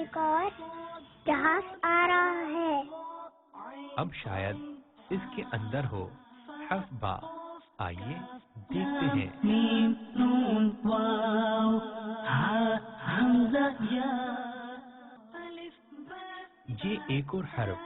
ایک اور جہاز آ رہا ہے. اب شاید اس کے اندر ہو حرف با. آئیے دیکھتے ہیں. میم نون واو ہا حمزہ یا الف با. یہ ایک اور حرف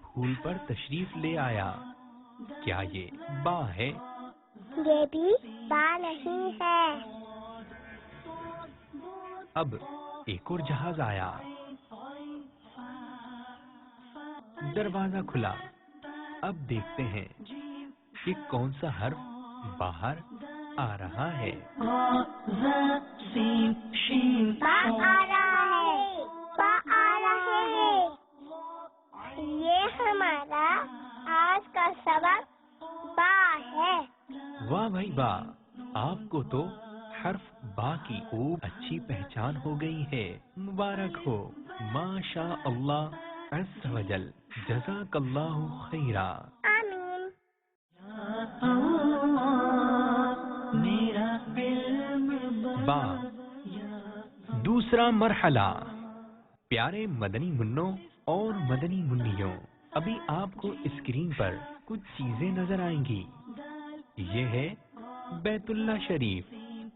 پھول پر تشریف لے آیا. کیا یہ با ہے؟ یہ بھی با نہیں ہے. اب ایک اور جہاز آیا. دروازہ کھلا. اب دیکھتے ہیں کہ کون سا حرف باہر آ رہا ہے. سین شین با آ رہا ہے. با آ رہا ہے. یہ ہمارا آج کا سبق با ہے. واہ بھائی واہ، آپ کو تو حرف با کی خوب اچھی پہچان ہو گئی ہے. مبارک ہو. ماشاء اللہ عز و جل. جزاک اللہ خیرا. آمین. میرا علم با. دوسرا مرحلہ. پیارے مدنی منوں اور مدنی منیوں، ابھی آپ کو اسکرین پر کچھ چیزیں نظر آئیں گی. یہ ہے بیت اللہ شریف.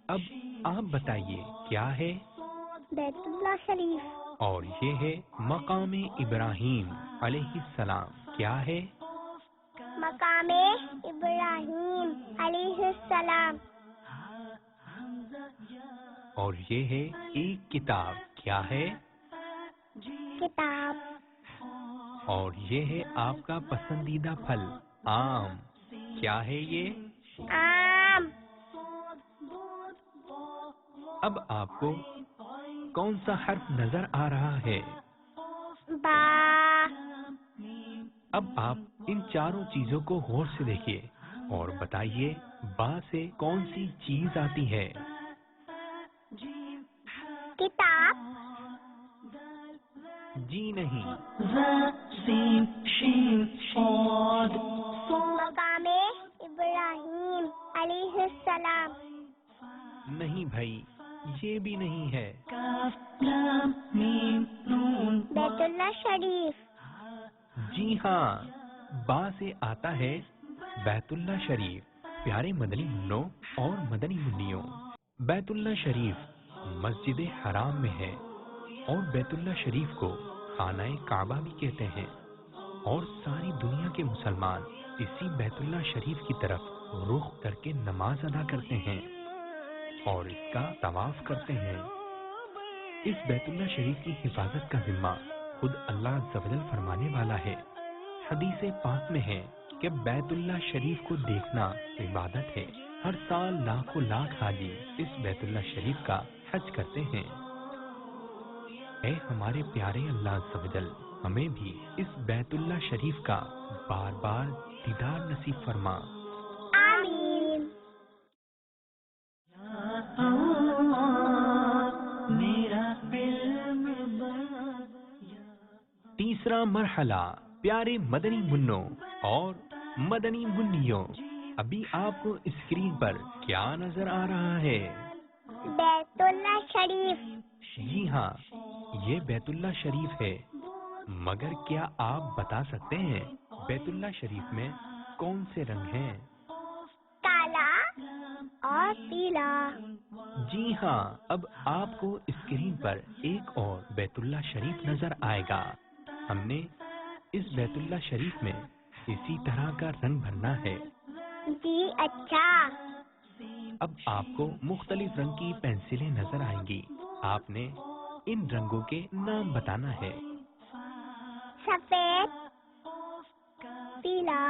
اب آپ بتائیے کیا ہے؟ بیت اللہ شریف. اور یہ ہے مقام ابراہیم علیہ السلام. کیا ہے؟ مقام ابراہیم علیہ السلام. اور یہ ہے ایک کتاب. کیا ہے؟ کتاب. اور یہ ہے آپ کا پسندیدہ پھل آم. کیا ہے یہ؟ آم. اب آپ کو کون سا حرف نظر آ رہا ہے؟ با. اب آپ ان چاروں چیزوں کو غور سے دیکھیے اور بتائیے با سے کون سی چیز آتی ہے؟ کتاب. جی نہیں. سین شین صاد مقام ابراہیم علیہ السلام. نہیں بھائی، یہ بھی نہیں ہے. کاف لام میم نون بیت اللہ شریف. جی ہاں، با سے آتا ہے بیت اللہ شریف. پیارے مدنی منوں اور مدنی منیوں، بیت اللہ شریف مسجد حرام میں ہے اور بیت اللہ شریف کو خانہ کعبہ بھی کہتے ہیں. اور ساری دنیا کے مسلمان اسی بیت اللہ شریف کی طرف رخ کر کے نماز ادا کرتے ہیں اور اس کا طواف کرتے ہیں. اس بیت اللہ شریف کی حفاظت کا ذمہ خود اللہ عز و جل فرمانے والا ہے. حدیث پاک میں ہے کہ بیت اللہ شریف کو دیکھنا عبادت ہے. ہر سال لاکھوں لاکھ حاجی اس بیت اللہ شریف کا حج کرتے ہیں. اے ہمارے پیارے اللہ عز و جل، ہمیں بھی اس بیت اللہ شریف کا بار بار دیدار نصیب فرما. آمین. میرا علم تیسرا مرحلہ. پیارے مدنی منوں اور مدنی منیوں، ابھی آپ کو اسکرین پر کیا نظر آ رہا ہے؟ بیت اللہ شریف. جی ہاں، یہ بیت اللہ شریف ہے. مگر کیا آپ بتا سکتے ہیں بیت اللہ شریف میں کون سے رنگ ہیں؟ کالا اور پیلا. جی ہاں، اب آپ کو اسکرین پر ایک اور بیت اللہ شریف نظر آئے گا. ہم نے اس بیت اللہ شریف میں اسی طرح کا رنگ بھرنا ہے. جی اچھا. اب آپ کو مختلف رنگ کی پینسلیں نظر آئیں گی. آپ نے ان رنگوں کے نام بتانا ہے. سفید, پیلا,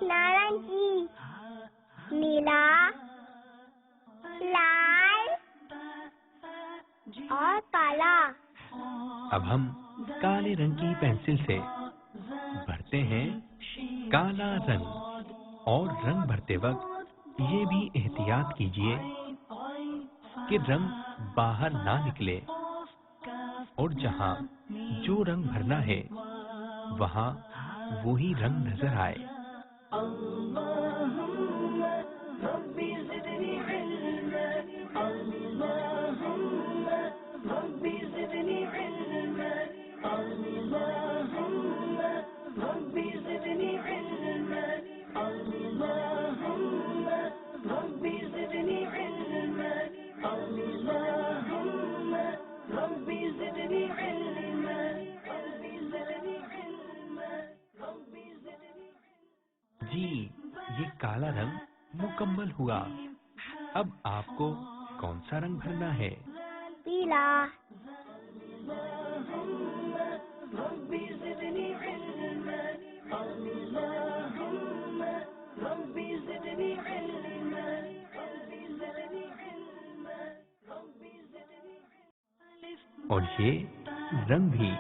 نارنجی, نیلا, لال اور کالا. اب ہم کالے رنگ کی پینسل سے بھرتے ہیں کالا رنگ. اور رنگ بھرتے وقت یہ بھی احتیاط کیجیے کہ رنگ باہر نہ نکلے اور جہاں جو رنگ بھرنا ہے وہاں وہی رنگ نظر آئے. والا رنگ مکمل ہوا۔ اب آپ کو کون سا رنگ بھرنا ہے؟ پیلا، اور یہ رنگ بھی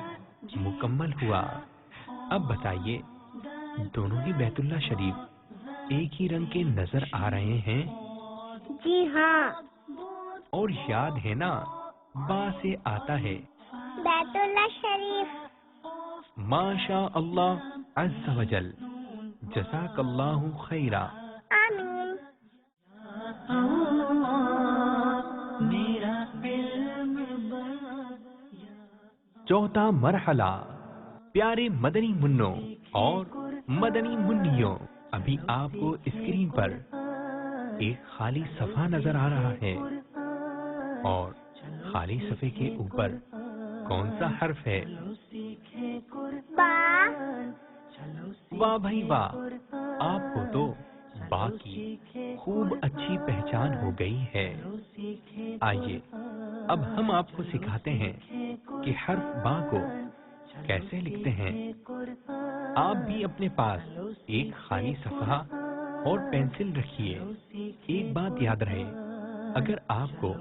مکمل ہوا۔ اب بتائیے، دونوں ہی بیت اللہ شریف ایک ہی رنگ کے نظر آ رہے ہیں؟ جی ہاں، اور یاد ہے نا، با سے آتا ہے بیت اللہ شریف۔ ماشاء اللہ عز و جل، جزاک اللہ خیرا۔ آمین۔ میرا علم چوتھا مرحلہ، پیارے مدنی منوں اور مدنی منیوں، ابھی آپ کو اسکرین پر ایک خالی صفحہ نظر آ رہا ہے، اور خالی صفحے کے اوپر کون سا حرف ہے؟ با، واہ بھائی واہ، آپ کو تو با کی خوب اچھی پہچان ہو گئی ہے۔ آئیے اب ہم آپ کو سکھاتے ہیں کہ حرف با کو کیسے لکھتے ہیں۔ آپ بھی اپنے پاس ایک خالی صفحہ اور پینسل رکھیے۔ ایک بات یاد رہے، اگر آپ کو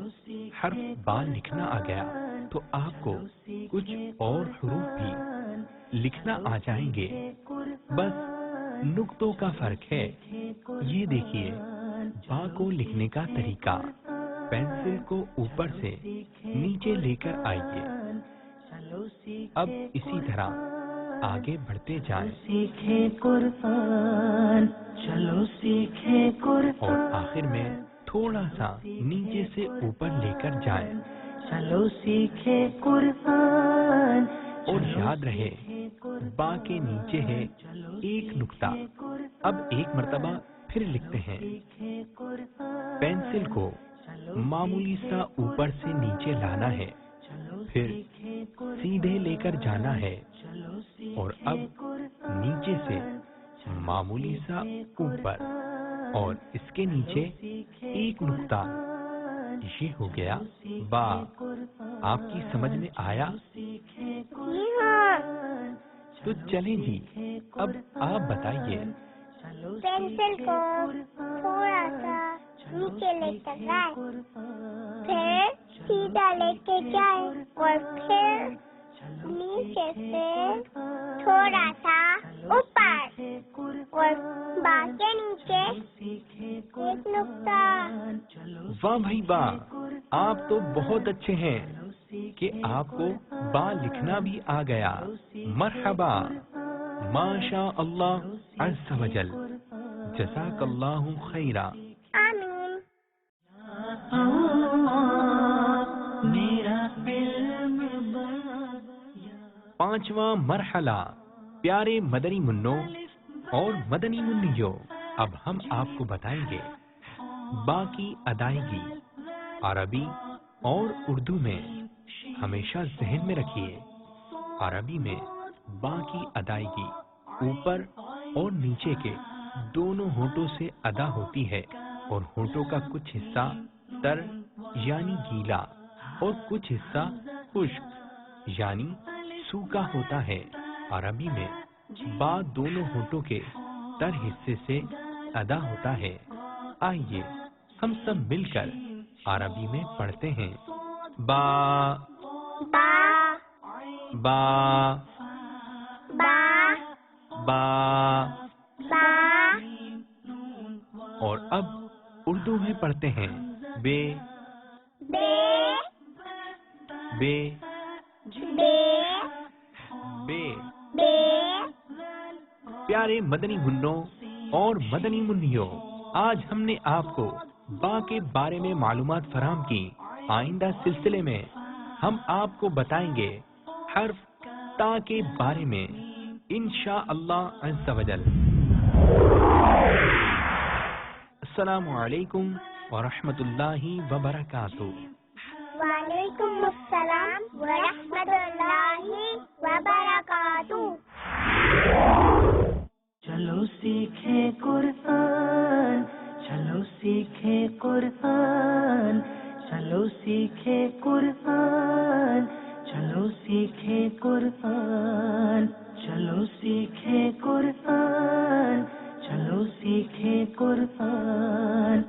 حرف با لکھنا آ گیا تو آپ کو کچھ اور حروف بھی لکھنا آ جائیں گے، بس نقطوں کا فرق ہے۔ یہ دیکھیے، با کو لکھنے کا طریقہ، پینسل کو اوپر سے نیچے لے کر آئیے۔ اب اسی طرح آگے بڑھتے جائیں سیکھے قرآن، چلو سیکھے قرآن، اور آخر میں تھوڑا سا نیچے سے اوپر لے کر جائیں، چلو سیکھے قرآن، اور یاد رہے با کے نیچے ہے ایک نقطہ۔ اب ایک مرتبہ پھر لکھتے ہیں، پینسل کو معمولی سا اوپر سے نیچے لانا ہے، پھر سیدھے لے کر جانا ہے، اور اب نیچے سے معمولی سا اوپر، اور اس کے نیچے ایک نقطہ۔ یہ ہو گیا با۔ آپ کی سمجھ میں آیا؟ جی ہاں۔ تو چلیں جی، اب آپ بتائیے۔ پینسل کو تھوڑا سا نیچے لے کر جائیں، پھر سیدھا لے کے جائیں، اور پھر نیچے سے تھوڑا سا اوپر، اور با کے نیچے ایک نقطہ۔ واہ بھائی واہ، آپ تو بہت اچھے ہیں کہ آپ کو با لکھنا بھی آ گیا۔ مرحبا، ماشاء اللہ عز و جل، جزاک اللہ خیرا۔ آمین۔ میرا علم پانچواں مرحلہ، پیارے مدنی منوں اور مدنی منیوں، اب ہم آپ کو بتائیں گے با کی ادائیگی عربی اور اردو میں۔ ہمیشہ ذہن میں رکھیے، عربی میں با کی ادائیگی اوپر اور نیچے کے دونوں ہونٹوں سے ادا ہوتی ہے، اور ہونٹوں کا کچھ حصہ تر یعنی گیلا اور کچھ حصہ خشک یعنی سوکھا ہوتا ہے۔ عربی میں با دونوں ہونٹوں کے تر حصے سے ادا ہوتا ہے۔ آئیے ہم سب مل کر عربی میں پڑھتے ہیں۔ با با، با با، با۔ با، اور اب اردو میں پڑھتے ہیں، بے بے، بے بے، بے۔ بے۔ پیارے مدنی منوں اور مدنی منیوں، آج ہم نے آپ کو با کے بارے میں معلومات فراہم کی۔ آئندہ سلسلے میں ہم آپ کو بتائیں گے حرف تا کے بارے میں، انشاءاللہ عز و جل۔ السلام علیکم ورحمۃ اللہ وبرکاتہ۔ وعلیکم السلام ورحمۃ اللہ وبرکاتہ۔ چلو سیکھے قرآن، قرآن چلو سیکھے قرآن چلو سیکھے قرآن چلو سیکھے قرآن چلو سیکھے قرآن